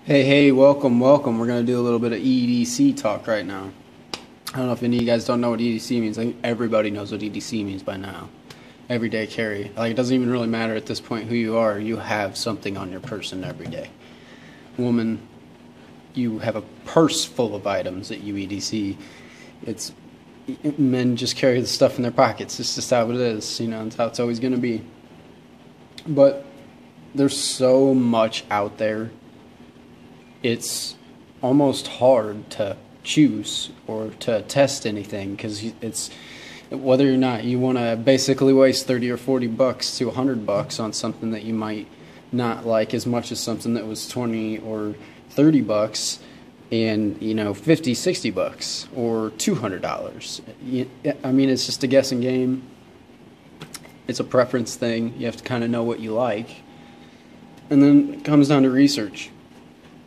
Hey, welcome. We're going to do a little bit of EDC talk right now. I don't know if any of you guys don't know what EDC means. I think everybody knows what EDC means by now. Everyday carry. Like, it doesn't even really matter at this point who you are. You have something on your person every day. Woman, you have a purse full of items that you EDC. Men just carry the stuff in their pockets. It's just how it is. It's how it's always going to be. But there's so much out there. It's almost hard to choose or to test anything because it's whether or not you want to basically waste 30 or 40 bucks to $100 on something that you might not like as much as something that was 20 or 30 bucks and 50, 60 bucks or $200. I mean, it's just a guessing game. It's a preference thing. You have to kind of know what you like, and then it comes down to research.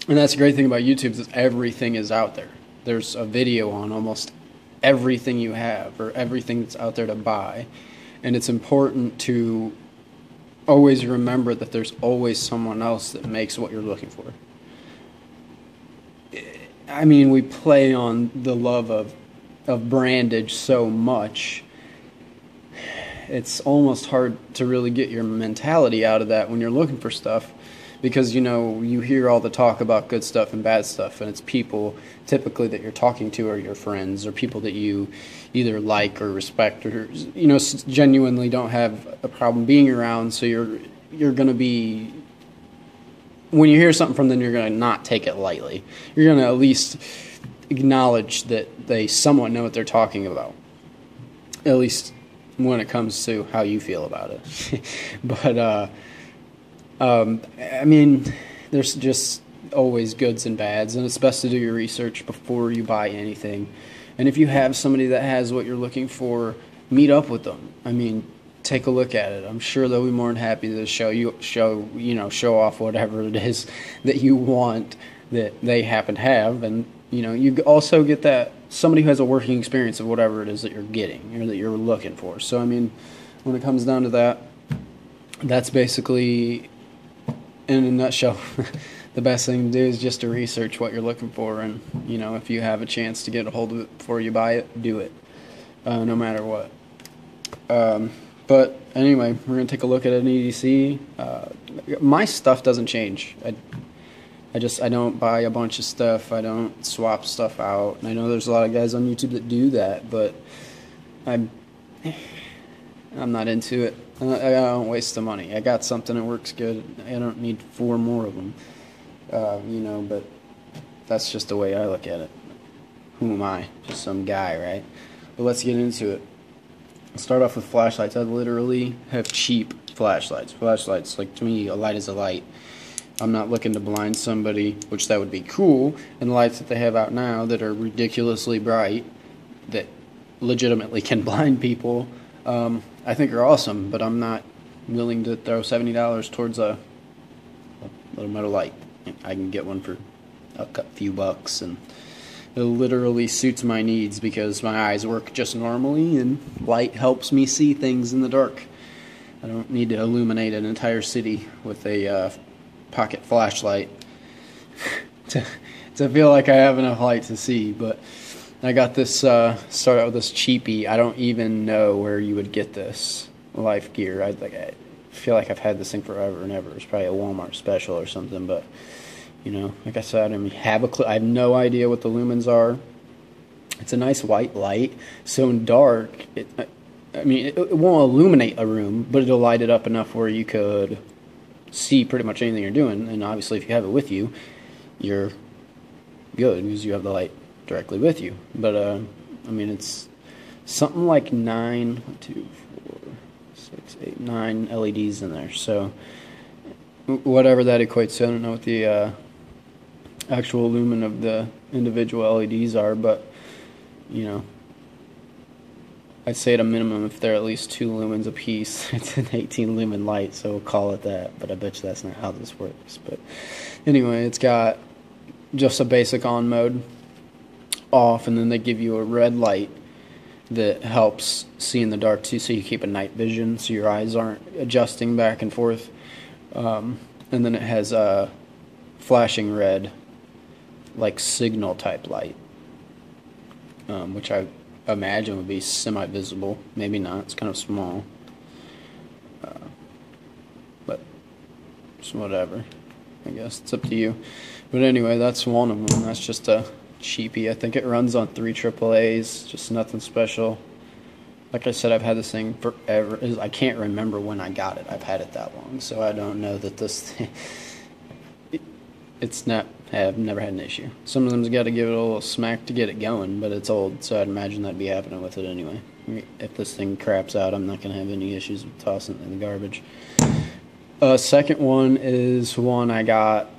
And that's the great thing about YouTube is everything is out there. There's a video on almost everything you have or everything that's out there to buy. And it's important to always remember that there's always someone else that makes what you're looking for. I mean, we play on the love of brandage so much. It's almost hard to really get your mentality out of that when you're looking for stuff. Because, you hear all the talk about good stuff and bad stuff, and it's people typically that you're talking to or your friends or people that you either like or respect or, genuinely don't have a problem being around. So you're going to be, when you hear something from them, you're going to not take it lightly. You're going to at least acknowledge that they somewhat know what they're talking about, at least when it comes to how you feel about it. But, I mean, there's just always goods and bads, and it's best to do your research before you buy anything. And if you have somebody that has what you're looking for, meet up with them. I mean, take a look at it. I'm sure they'll be more than happy to show off whatever it is that you want that they happen to have. And, you also get that somebody who has a working experience of whatever it is that you're getting or that you're looking for. So, I mean, when it comes down to that, that's basically, in a nutshell, the best thing to do is just to research what you're looking for, and if you have a chance to get a hold of it before you buy it, do it, no matter what. But anyway, we're gonna take a look at an EDC. My stuff doesn't change. I don't buy a bunch of stuff. I don't swap stuff out. And I know there's a lot of guys on YouTube that do that, but I'm not into it. I don't waste the money. I got something that works good. I don't need 4 more of them. But that's just the way I look at it. Who am I? Just some guy, right? But let's get into it. I'll start off with flashlights. I literally have cheap flashlights. Flashlights, like, to me, a light is a light. I'm not looking to blind somebody, which that would be cool. And the lights that they have out now that are ridiculously bright, that legitimately can blind people, I think are awesome, but I'm not willing to throw $70 towards a little metal light. I can get one for a few bucks, and it literally suits my needs because my eyes work just normally, and light helps me see things in the dark. I don't need to illuminate an entire city with a pocket flashlight to feel like I have enough light to see, but I got this, start out with this cheapie. I don't even know where you would get this Life Gear. I feel like I've had this thing forever and ever. It's probably a Walmart special or something, but, like I said, I don't have a clue. I have no idea what the lumens are. It's a nice white light, so in dark, it won't illuminate a room, but it'll light it up enough where you could see pretty much anything you're doing, and obviously if you have it with you, you're good because you have the light directly with you. But it's something like 9 LEDs in there, so whatever that equates to. I don't know what the actual lumen of the individual LEDs are, but I'd say at a minimum if they're at least 2 lumens a piece, it's an 18 lumen light, so we'll call it that, but I bet you that's not how this works. But anyway, it's got just a basic on mode, off, and then they give you a red light that helps see in the dark too, so you keep a night vision so your eyes aren't adjusting back and forth. And then it has flashing red, like signal type light, which I imagine would be semi-visible. Maybe not, it's kind of small, but it's whatever. I guess it's up to you. But anyway, that's one of them. That's just a cheapie. I think it runs on 3 AAAs, just nothing special. Like I said, I've had this thing forever. I can't remember when I got it. I've had it that long, so I don't know that this thing, it's not, I've never had an issue. Some of them's got to give it a little smack to get it going, but it's old, so I'd imagine that'd be happening with it anyway. If this thing craps out, I'm not going to have any issues with tossing it in the garbage. Second one is one I got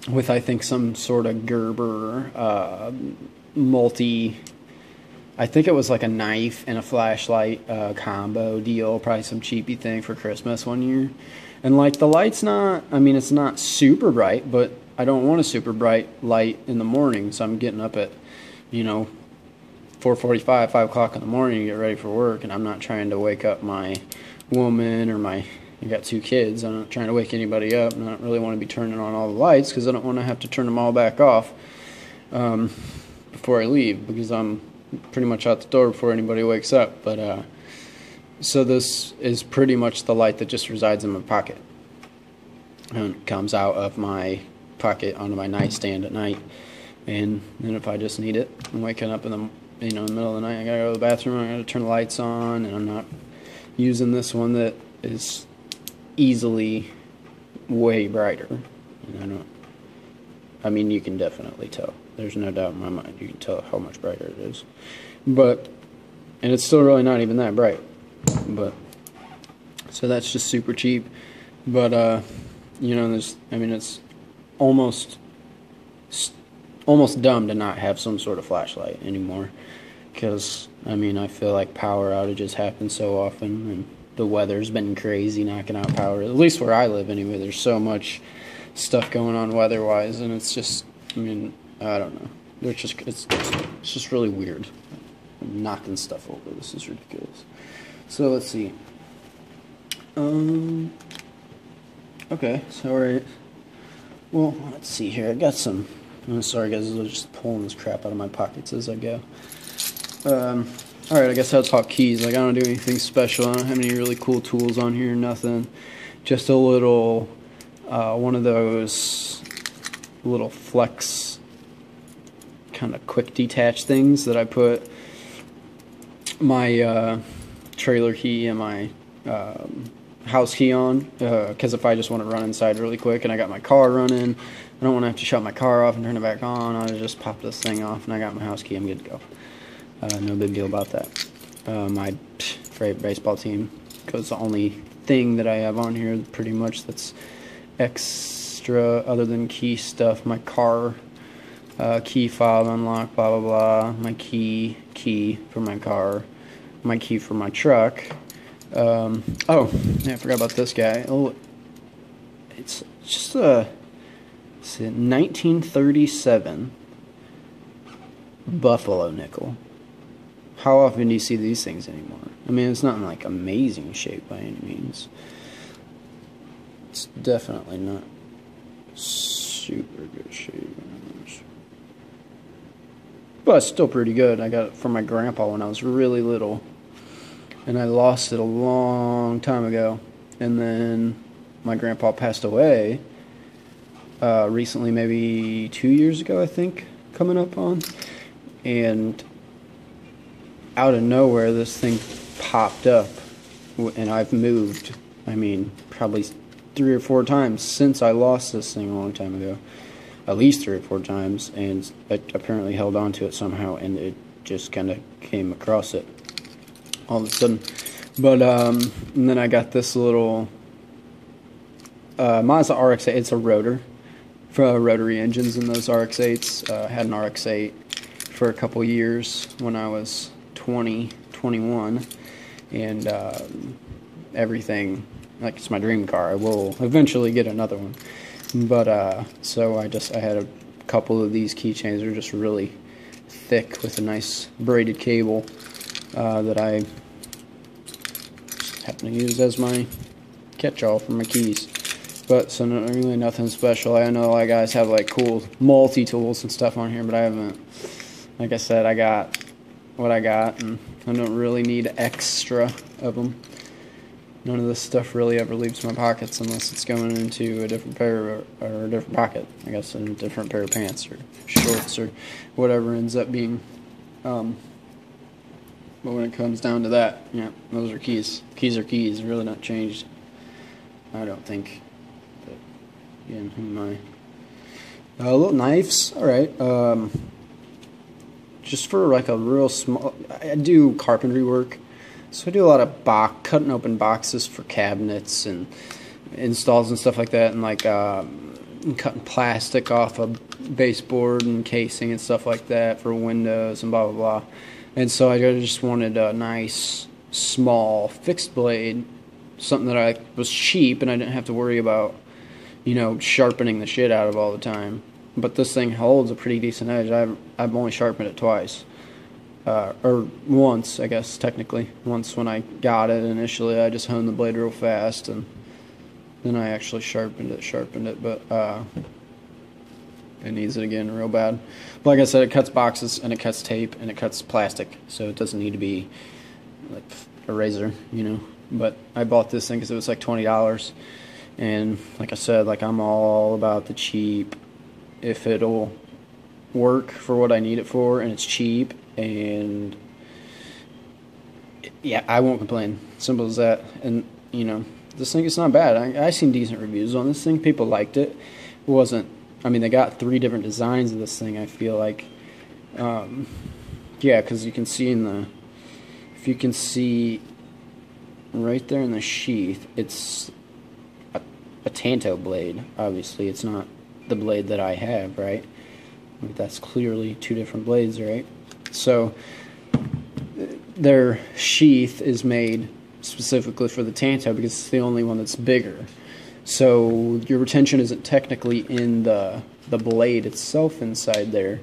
with, I think, some sort of Gerber I think it was like a knife and a flashlight combo deal, probably some cheapy thing for Christmas one year. And like the light's not, I mean, it's not super bright, but I don't want a super bright light in the morning, so I'm getting up at, you know, 4:45, 5 o'clock in the morning to get ready for work, and I'm not trying to wake up my woman or I got 2 kids. I'm not trying to wake anybody up, and I don't really want to be turning on all the lights because I don't want to have to turn them all back off before I leave, because I'm pretty much out the door before anybody wakes up. But so this is pretty much the light that just resides in my pocket, and it comes out of my pocket onto my nightstand at night. And then if I just need it, I'm waking up in the middle of the night, I gotta go to the bathroom, I gotta turn the lights on, and I'm not using this one that is easily way brighter. And I mean, you can definitely tell. There's no doubt in my mind. You can tell how much brighter it is. And it's still really not even that bright. But, so that's just super cheap. But, it's almost dumb to not have some sort of flashlight anymore. Because, I feel like power outages happen so often, and the weather's been crazy knocking out power. At least where I live anyway, there's so much stuff going on weather-wise, and it's just, I don't know. It's just really weird. I'm knocking stuff over. This is ridiculous. So let's see. Okay, so alright. Well, let's see here. I got some. I'm sorry guys, I'm just pulling this crap out of my pockets as I go. Alright, I guess I'll talk keys. Like, I don't do anything special. I don't have any really cool tools on here, nothing. Just a little, one of those little flex kind of quick detach things that I put my trailer key and my house key on, because if I just want to run inside really quick and I got my car running, I don't want to have to shut my car off and turn it back on. I'll just pop this thing off and I got my house key, I'm good to go. No big deal about that. My favorite baseball team, because the only thing that I have on here pretty much that's extra other than key stuff, my car key fob unlock, blah blah blah, my key for my car, my key for my truck. Oh, yeah, I forgot about this guy. Oh, it's just a 1937 Buffalo nickel. How often do you see these things anymore? It's not in like amazing shape by any means. It's definitely not super good shape. But it's still pretty good. I got it from my grandpa when I was really little. And I lost it a long time ago. And then my grandpa passed away recently, maybe 2 years ago, I think, coming up on. And out of nowhere, this thing popped up. And I've moved, probably 3 or 4 times since I lost this thing a long time ago. At least 3 or 4 times, and I apparently held on to it somehow, and it just kind of came across it all of a sudden. But and then I got this little Mazda RX-8. It's a rotor for rotary engines in those RX-8s. I had an RX-8 for a couple years when I was 21, and everything, like, it's my dream car. I will eventually get another one. But, so I had a couple of these keychains. They're just really thick with a nice braided cable that I happen to use as my catch-all for my keys. But so really nothing special. I know a lot of guys have like cool multi-tools and stuff on here, but I haven't. Like I said, I got what I got, and I don't really need extra of them. None of this stuff really ever leaves my pockets unless it's going into a different pair or a different pocket, I guess, in a different pair of pants or shorts or whatever ends up being. But when it comes down to that, yeah, those are keys. Keys are keys. Really not changed, I don't think. But again, my little knives. All right. Just for like a real small. I do carpentry work. So I do a lot of cutting open boxes for cabinets and installs and stuff like that, and like cutting plastic off of baseboard and casing and stuff like that for windows and blah blah blah. And so I just wanted a nice small fixed blade, something that I was cheap and I didn't have to worry about, you know, sharpening the shit out of all the time. But this thing holds a pretty decent edge. I've only sharpened it twice. Or once, I guess, technically. Once when I got it initially, I just honed the blade real fast, and then I actually sharpened it, but it needs it again real bad. But like I said, it cuts boxes, and it cuts tape, and it cuts plastic, so it doesn't need to be like a razor, you know. But I bought this thing because it was like $20, and like I said, like I'm all about the cheap. If it'll work for what I need it for, and it's cheap, and yeah, I won't complain. Simple as that. And you know, this thing is not bad. I seen decent reviews on this thing. People liked it. It wasn't. I mean, they got 3 different designs of this thing. I feel like, yeah, because you can see in the, if you can see right there in the sheath, it's a Tanto blade. Obviously, it's not the blade that I have, right? Like, that's clearly 2 different blades, right? So their sheath is made specifically for the Tanto because it's the only one that's bigger. So your retention isn't technically in the blade itself inside there.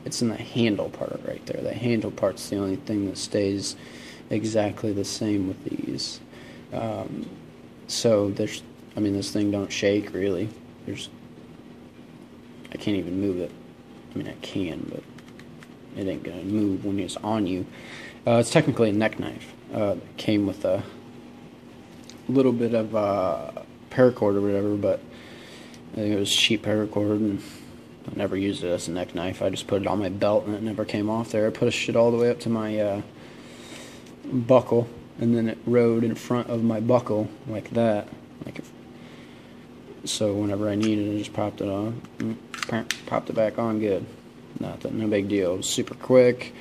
It's in the handle part right there. The handle part's the only thing that stays exactly the same with these. So there's, I mean, this thing don't shake really. I can't even move it. I mean, I can, but it ain't gonna move when it's on you. It's technically a neck knife. It came with a little bit of paracord or whatever, but I think it was cheap paracord, and I never used it as a neck knife. I just put it on my belt, and it never came off there. I pushed it all the way up to my buckle, and then it rode in front of my buckle like that. So whenever I needed it, I just popped it on, popped it back on, good. Nothing, no big deal. It was super quick.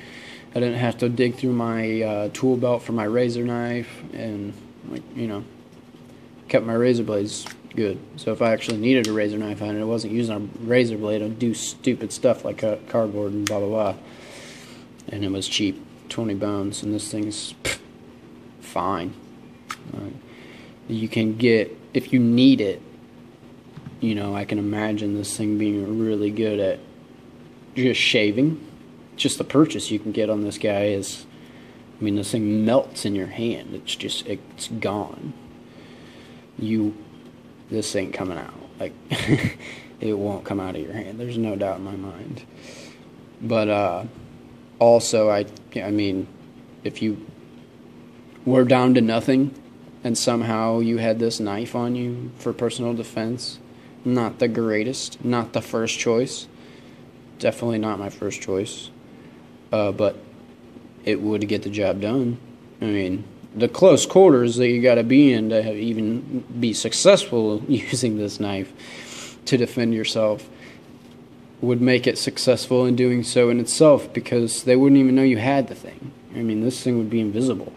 I didn't have to dig through my tool belt for my razor knife, and like, you know, kept my razor blades good. So if I actually needed a razor knife and it wasn't using a razor blade, I'd do stupid stuff like cut cardboard and blah blah blah. And it was cheap, 20 bones, and this thing's fine. You can get, if you need it, you know, I can imagine this thing being really good at just shaving. Just the purchase you can get on this guy is, I mean, this thing melts in your hand. It's just, it's gone. This ain't coming out. Like, it won't come out of your hand. There's no doubt in my mind. But also, I mean, if you were down to nothing and somehow you had this knife on you for personal defense, not the greatest, not the first choice. Definitely not my first choice. But it would get the job done. I mean, the close quarters that you got to be in to even be successful using this knife to defend yourself would make it successful in doing so in itself, because they wouldn't even know you had the thing. I mean, this thing would be invisible,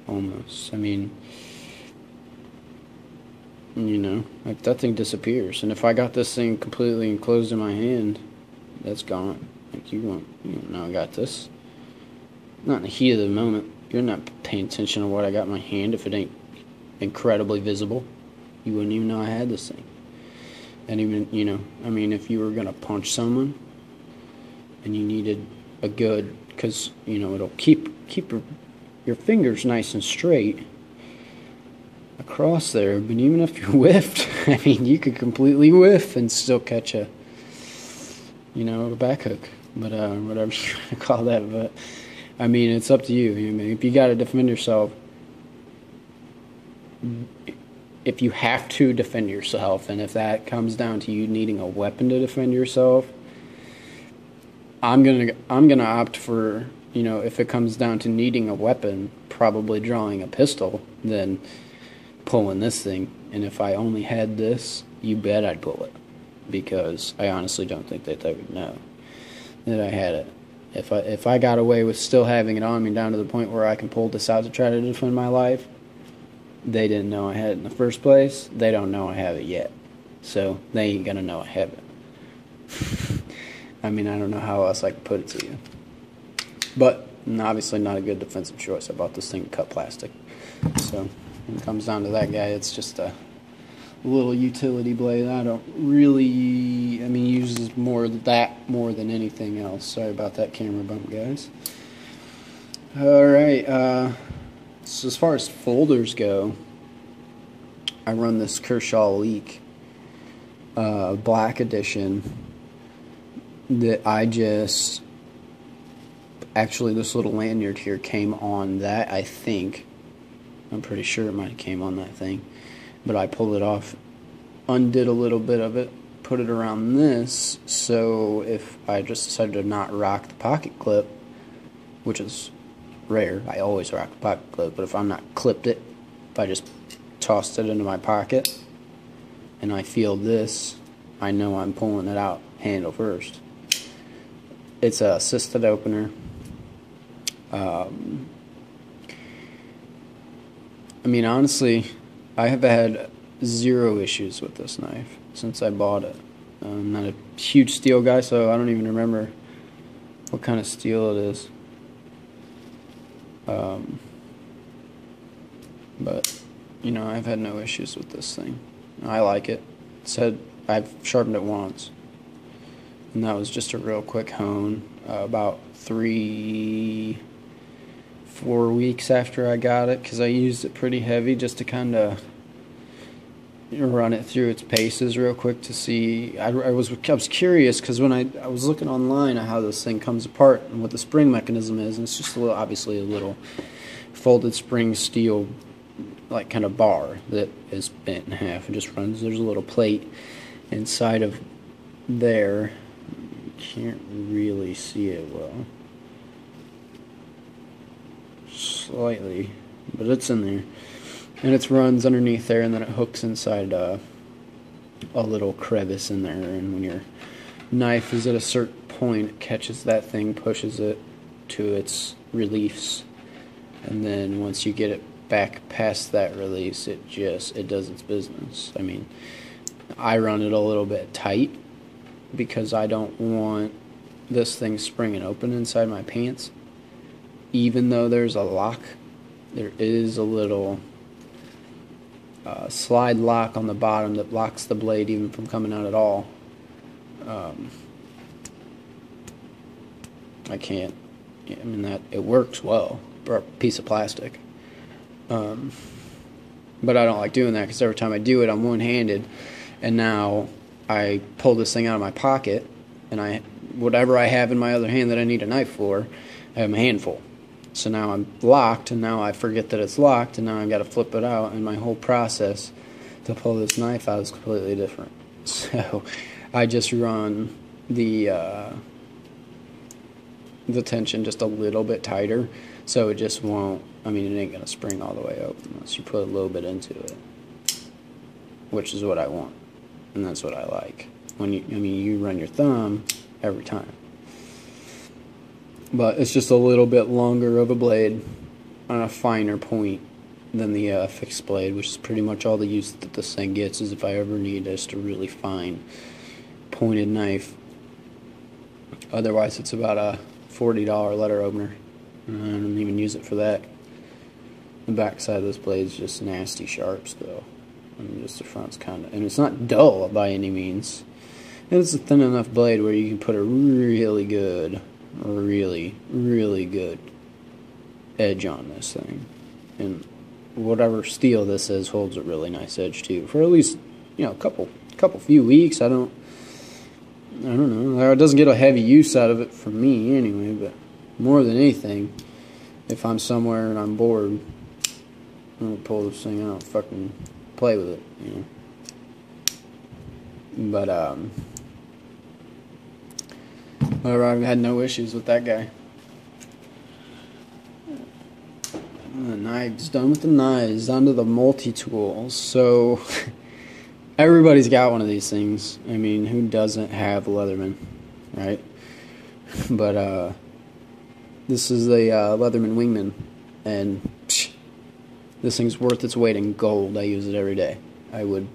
almost. I mean, you know, like, that thing disappears. And if I got this thing completely enclosed in my hand, that's gone. Like, you don't know I got this. Not in the heat of the moment. You're not paying attention to what I got in my hand if it ain't incredibly visible. You wouldn't even know I had this thing. And even, you know, I mean, if you were going to punch someone and you needed a good, because, you know, it'll keep your fingers nice and straight, across there. But even if you're whiffed, I mean, you could completely whiff and still catch a back hook, but whatever you want to call that. But I mean, it's up to you. I mean, if you got to defend yourself, if you have to defend yourself, and if that comes down to you needing a weapon to defend yourself, I'm gonna opt for, if it comes down to needing a weapon, probably drawing a pistol than pulling this thing. And if I only had this, you bet I'd pull it, because I honestly don't think that they would know that I had it. If I got away with still having it on me down to the point where I can pull this out to try to defend my life, they didn't know I had it in the first place. They don't know I have it yet, so they ain't gonna know I have it. I mean, I don't know how else I can put it to you. But obviously not a good defensive choice. I bought this thing cut plastic. So when it comes down to that guy, it's just a little utility blade. I don't really, uses more than anything else. Sorry about that camera bump, guys. Alright, so as far as folders go, I run this Kershaw Leak Black Edition that actually this little lanyard here came on that, I think. I'm pretty sure it might have came on that thing. But I pulled it off, undid a little bit of it, put it around this, so if I just decided to not rock the pocket clip, which is rare, I always rock the pocket clip, but if I'm not clipped it, if I just tossed it into my pocket and I feel this, I know I'm pulling it out handle first. It's a assisted opener. Honestly, I have had 0 issues with this knife since I bought it. I'm not a huge steel guy, so I don't even remember what kind of steel it is. But I've had no issues with this thing. I like it. I've sharpened it once, and that was just a real quick hone. About 3-4 weeks after I got it, because I used it pretty heavy just to kind of run it through its paces real quick to see. I was curious, because when I was looking online at how this thing comes apart and what the spring mechanism is, and it's just obviously a little folded spring steel like kind of bar that is bent in half and just runs. There's a little plate inside of there. You can't really see it well, slightly, but it's in there, and it runs underneath there, and then it hooks inside a little crevice in there, and when your knife is at a certain point, it catches that thing, pushes it to its release, and then once you get it back past that release, it does its business. I run it a little bit tight because I don't want this thing springing open inside my pants. Even though there's a lock, there is a little slide lock on the bottom that blocks the blade even from coming out at all. I can't. That it works well for a piece of plastic. But I don't like doing that, because every time I do it, I'm one-handed, and now I pull this thing out of my pocket, and whatever I have in my other hand that I need a knife for, I have my hand full. So now I'm locked, and now I forget that it's locked, and now I've got to flip it out, and my whole process to pull this knife out is completely different. So I just run the tension just a little bit tighter, so it just won't, it ain't going to spring all the way open unless you put a little bit into it, which is what I want, and that's what I like. When you run your thumb every time. But it's just a little bit longer of a blade on a finer point than the fixed blade, which is pretty much all the use that this thing gets, is if I ever need just a really fine pointed knife. Otherwise, it's about a $40 letter opener. I don't even use it for that. The back side of this blade is just nasty sharp still. Just the front's kind of, and it's not dull by any means. And it's a thin enough blade where you can put a really good edge on this thing. And whatever steel this is holds a really nice edge too, for at least, you know, a few weeks. I don't know. It doesn't get a heavy use out of it for me anyway, but more than anything, if I'm somewhere and I'm bored, I'm gonna pull this thing out and fucking play with it, you know. But whatever, I've had no issues with that guy. The knives, done with the knives, on to the multi-tools. So everybody's got one of these things. I mean, who doesn't have a Leatherman, right? But this is the Leatherman Wingman, and this thing's worth its weight in gold. I use it every day. I would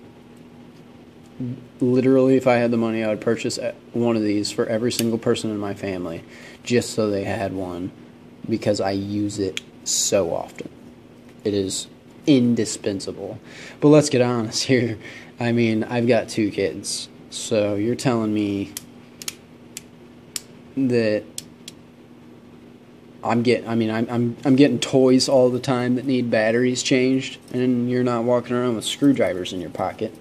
literally, if I had the money, I would purchase one of these for every single person in my family, just so they had one, because I use it so often. It is indispensable. But let's get honest here. I mean, I've got 2 kids, so you're telling me that I'm getting toys all the time that need batteries changed, and you're not walking around with screwdrivers in your pocket.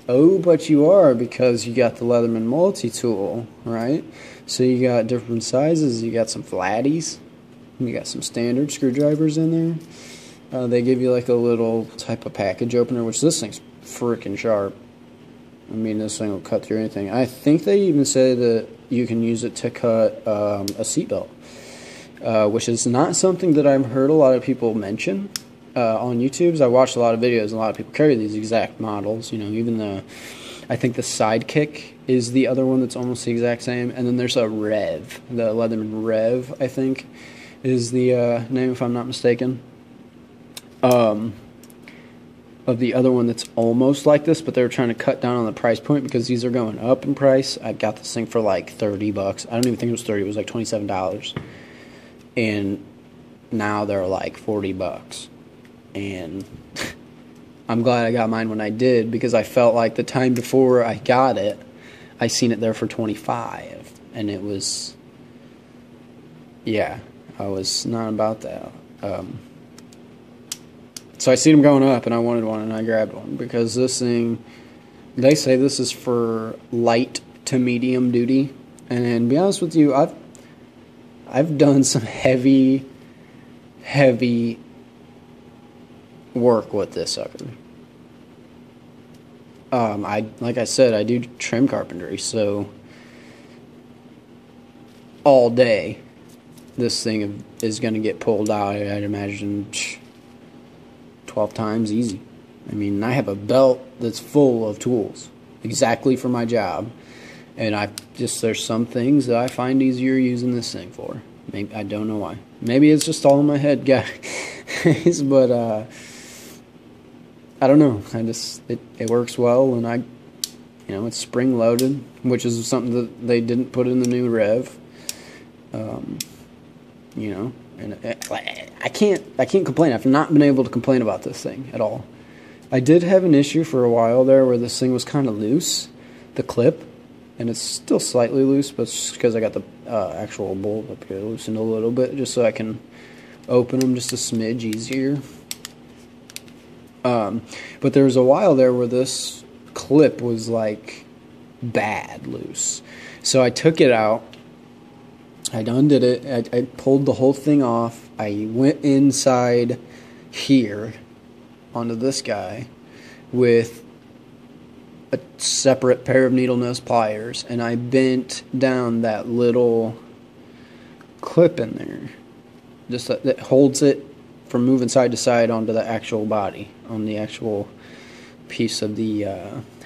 Oh, but you are, because you got the Leatherman multi-tool, right? So you got different sizes. You got some flatties. You got some standard screwdrivers in there. They give you like a little type of package opener, which this thing's freaking sharp. I mean, this thing will cut through anything. I think they even say that you can use it to cut a seatbelt, which is not something that I've heard a lot of people mention on YouTube. I watched a lot of videos, and a lot of people carry these exact models. You know, even I think the Sidekick is the other one that's almost the exact same. And then there's a Rev, the Leatherman Rev, I think, is the name, if I'm not mistaken, of the other one that's almost like this, but they were trying to cut down on the price point because these are going up in price. I got this thing for like $30. I don't even think it was 30. It was like $27, and now they're like $40. And I'm glad I got mine when I did, because I felt like the time before I got it, I seen it there for $25, and it was, yeah, I was not about that. So I seen them going up, and I wanted one, and I grabbed one, because this thing, they say this is for light to medium duty, and to be honest with you, I've done some heavy work with this sucker. Like I said, I do trim carpentry, so all day this thing is going to get pulled out, I'd imagine 12 times easy. I mean, I have a belt that's full of tools exactly for my job, and there's some things that I find easier using this thing for. Maybe, I don't know why. Maybe it's just all in my head, guys, but I don't know. It works well, and it's spring loaded, which is something that they didn't put in the new Rev. And I can't complain. I've not been able to complain about this thing at all. I did have an issue for a while there where this thing was kind of loose, the clip, and it's still slightly loose, but it's because I got the actual bolt up here loosened a little bit, just so I can open them just a smidge easier. But there was a while there where this clip was like bad loose. So I took it out. I undid it. I pulled the whole thing off. I went inside here onto this guy with a separate pair of needle nose pliers, and I bent down that little clip in there, just that holds it from moving side to side onto the actual body, on the actual piece of the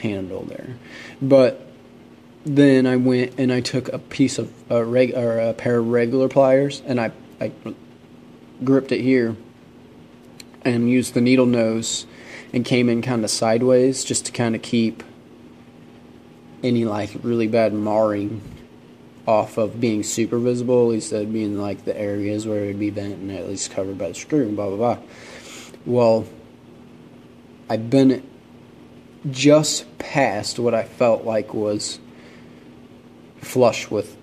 handle there. But then I went and I took a piece of a pair of regular pliers, and I gripped it here and used the needle nose and came in kind of sideways just to kind of keep any like really bad marring off of being super visible, at least that'd be in like the areas where it'd be bent and at least covered by the screw and blah blah blah. Well, I bent it just past what I felt like was flush with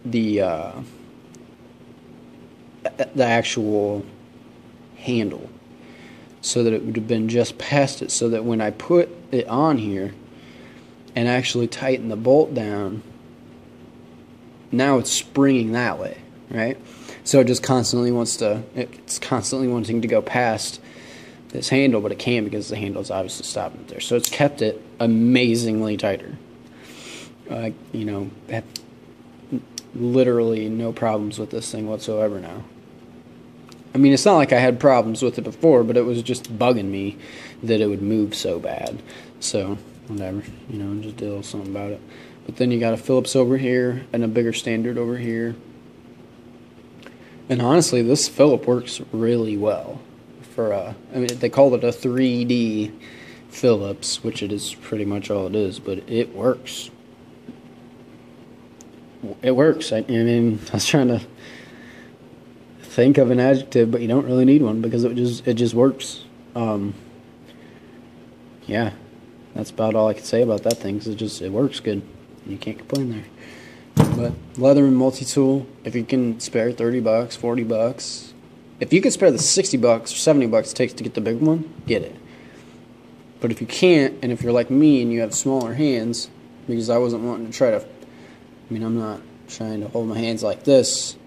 the actual handle, so that it would have been just past it, so that when I put it on here and actually tighten the bolt down, now it's springing that way, right? So it just constantly it's constantly wanting to go past this handle, but it can't because the handle is obviously stopping it there. So it's kept it amazingly tighter. You know, have literally no problems with this thing whatsoever now. I mean, it's not like I had problems with it before, but it was just bugging me that it would move so bad. So, whatever, you know, just do a little something about it. But then you got a Phillips over here and a bigger standard over here. And honestly, this Phillip works really well. I mean, they call it a 3D Phillips, which it is pretty much all it is, but it works. It works. I mean, I was trying to think of an adjective, but you don't really need one because it just works. Yeah, that's about all I can say about that thing, because it works good. You can't complain there. But Leatherman multi-tool, if you can spare $30, $40, if you can spare the $60 or $70 it takes to get the big one, get it. But if you can't, and if you're like me and you have smaller hands, because I wasn't wanting to try to, I mean, I'm not trying to hold my hands like this,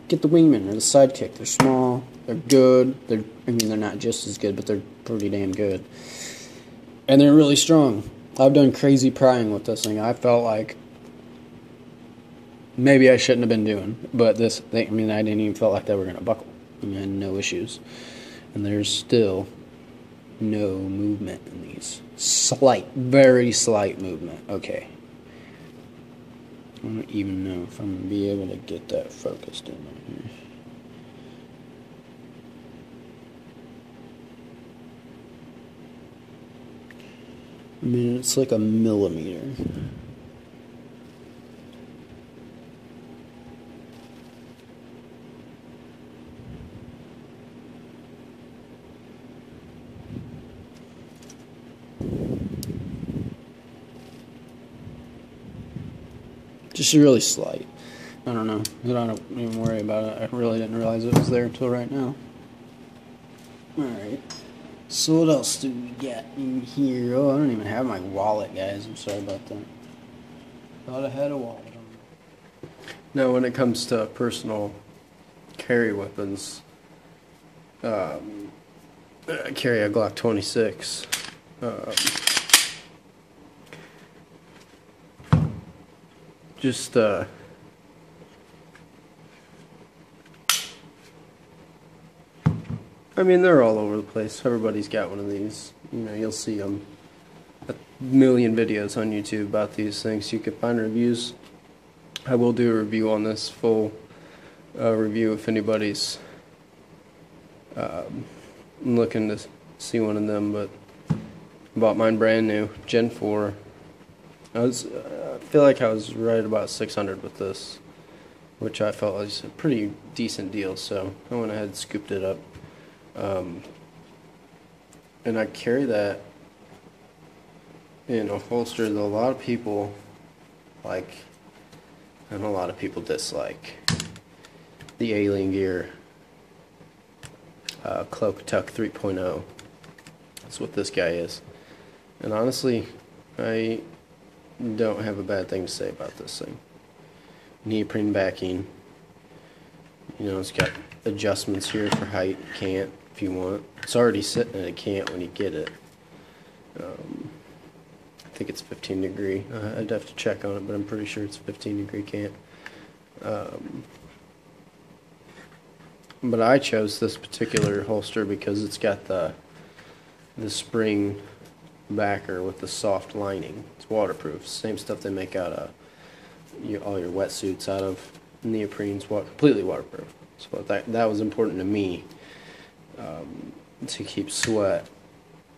get the Wingman or the Sidekick. They're small, they're good, I mean, they're not just as good, but they're pretty damn good. And they're really strong. I've done crazy prying with this thing. I felt like maybe I shouldn't have been doing, but this thing, I mean, I didn't even feel like they were going to buckle. I mean, I had no issues. And there's still no movement in these. Slight, very slight movement. Okay. I don't even know if I'm going to be able to get that focused in right here. I mean, it's like a millimeter. Just really slight. I don't know. I don't even worry about it. I really didn't realize it was there until right now. Alright. So what else do we got in here? Oh, I don't even have my wallet, guys. I'm sorry about that. Thought I had a wallet on me. Now, when it comes to personal carry weapons, I carry a Glock 26. I mean, they're all over the place. Everybody's got one of these. You know, you'll see them. A million videos on YouTube about these things. You can find reviews. I will do a review on this, full review if anybody's looking to see one of them. But I bought mine brand new, Gen 4. I feel like I was right about 600 with this, which I felt was a pretty decent deal, so I went ahead and scooped it up. And I carry that in a holster that a lot of people like, and a lot of people dislike. The Alien Gear Cloak Tuck 3.0. That's what this guy is. And honestly, I don't have a bad thing to say about this thing. Neoprene backing. You know, it's got adjustments here for height. Can't if you want. It's already sitting at a can't when you get it. I think it's 15 degree. I'd have to check on it, but I'm pretty sure it's 15 degree can't. But I chose this particular holster because it's got the spring backer with the soft lining. It's waterproof. Same stuff they make out of all your wetsuits out of. Neoprene's completely waterproof. So that was important to me, to keep sweat,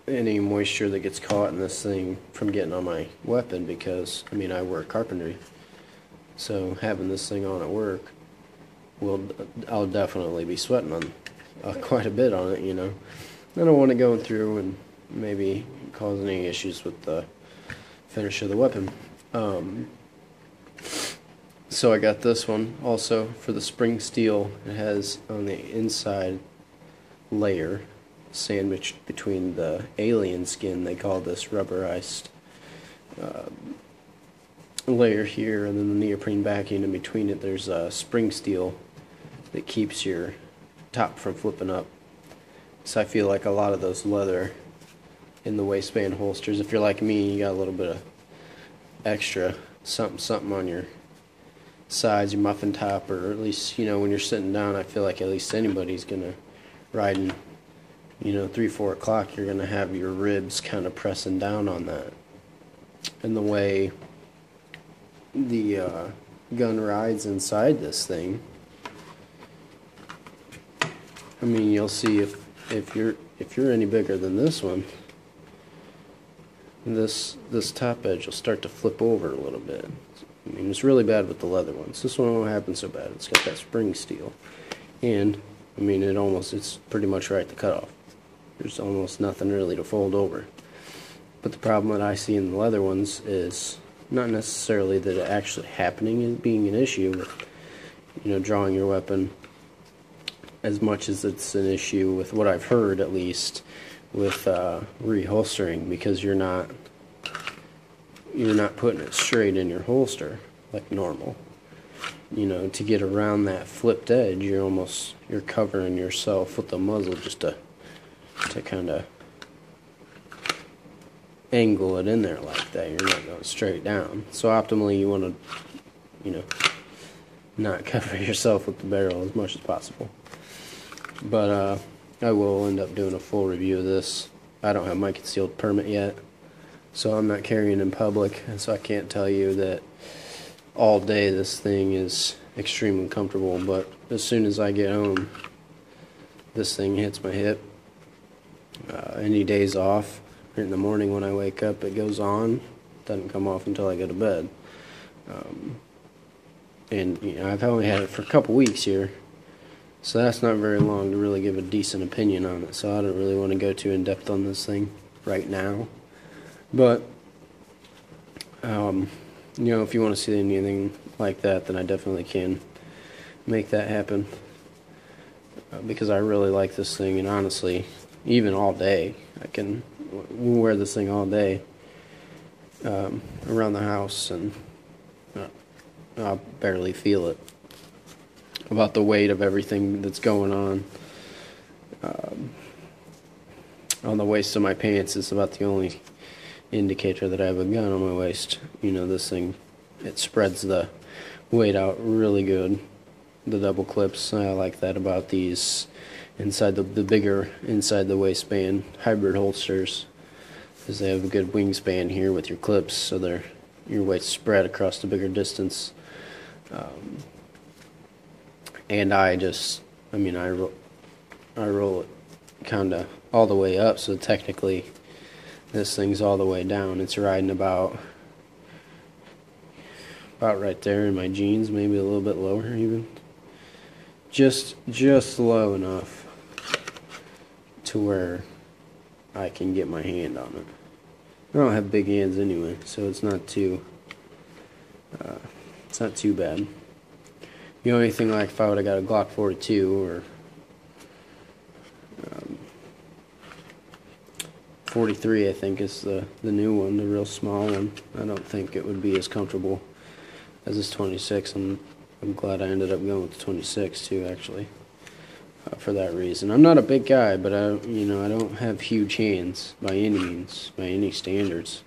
any moisture that gets caught in this thing from getting on my weapon, because I mean I work carpentry, so having this thing on at work, I'll definitely be sweating on quite a bit on it. You know, I don't want to go through and maybe cause any issues with the finish of the weapon. So I got this one also for the spring steel. It has on the inside layer sandwiched between the alien skin. They call this rubberized layer here, and then the neoprene backing. In between it there's a spring steel that keeps your top from flipping up. So I feel like a lot of those leather in the waistband holsters, if you're like me, you got a little bit of extra something on your sides, your muffin top, or at least, you know, when you're sitting down, I feel like at least anybody's gonna riding, you know, 3-4 o'clock, you're gonna have your ribs kind of pressing down on that. And the way the gun rides inside this thing, I mean, you'll see if you're any bigger than this one, this top edge will start to flip over a little bit. I mean, it's really bad with the leather ones. This one won't happen so bad. It's got that spring steel, and I mean, it's pretty much right to cut off. There's almost nothing really to fold over. But the problem that I see in the leather ones is not necessarily that it actually happening and being an issue with, you know, drawing your weapon, as much as it's an issue with what I've heard, at least, with reholstering, because you're not putting it straight in your holster like normal. You know, to get around that flipped edge, you're covering yourself with the muzzle just to kind of angle it in there like that. You're not going straight down. So optimally, you want to, you know, not cover yourself with the barrel as much as possible. But I will end up doing a full review of this. I don't have my concealed permit yet, so I'm not carrying in public, and so I can't tell you that all day this thing is extremely comfortable. But as soon as I get home, this thing hits my hip. Any days off, or in the morning when I wake up, it goes on. Doesn't come off until I go to bed. And you know, I've only had it for a couple weeks here, so that's not very long to really give a decent opinion on it. So I don't really want to go too in depth on this thing right now. But you know, if you want to see anything like that, then I definitely can make that happen, because I really like this thing, and honestly, even all day, I can wear this thing all day around the house, and I'll barely feel it. About the weight of everything that's going on the waist of my pants is about the only indicator that I have a gun on my waist. You know, this thing, it spreads the weight out really good. The double clips, I like that about these inside the bigger inside the waistband hybrid holsters, because they have a good wingspan here with your clips, so your weight's spread across the bigger distance. And I roll it kind of all the way up, so technically this thing's all the way down. It's riding about right there in my jeans, maybe a little bit lower even. Just low enough to where I can get my hand on it. I don't have big hands anyway, so it's not too bad. You know, anything like if I would have got a Glock 42 or 43, I think is the new one, the real small one. I don't think it would be as comfortable as this 26. I'm glad I ended up going with the 26 too, actually, for that reason. I'm not a big guy, but I don't have huge hands by any means, by any standards.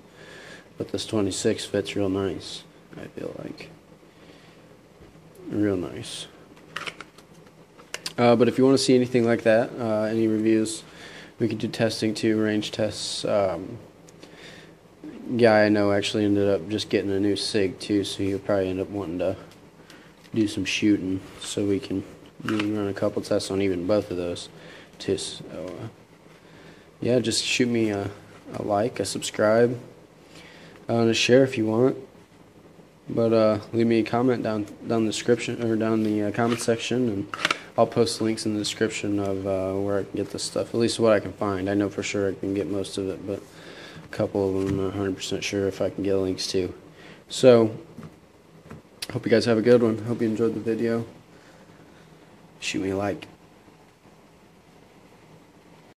But this 26 fits real nice, I feel like. Real nice. But if you want to see anything like that, any reviews, we could do testing too, range tests. Guy I know actually ended up just getting a new SIG too, so he'll probably end up wanting to do some shooting, so we can run a couple tests on even both of those too. So, yeah, just shoot me a like, a subscribe, and a share if you want. But leave me a comment down the description, or down the comment section, and I'll post links in the description of where I can get this stuff, at least what I can find. I know for sure I can get most of it, but a couple of them I'm not 100% sure if I can get links to. So, hope you guys have a good one. Hope you enjoyed the video. Shoot me a like.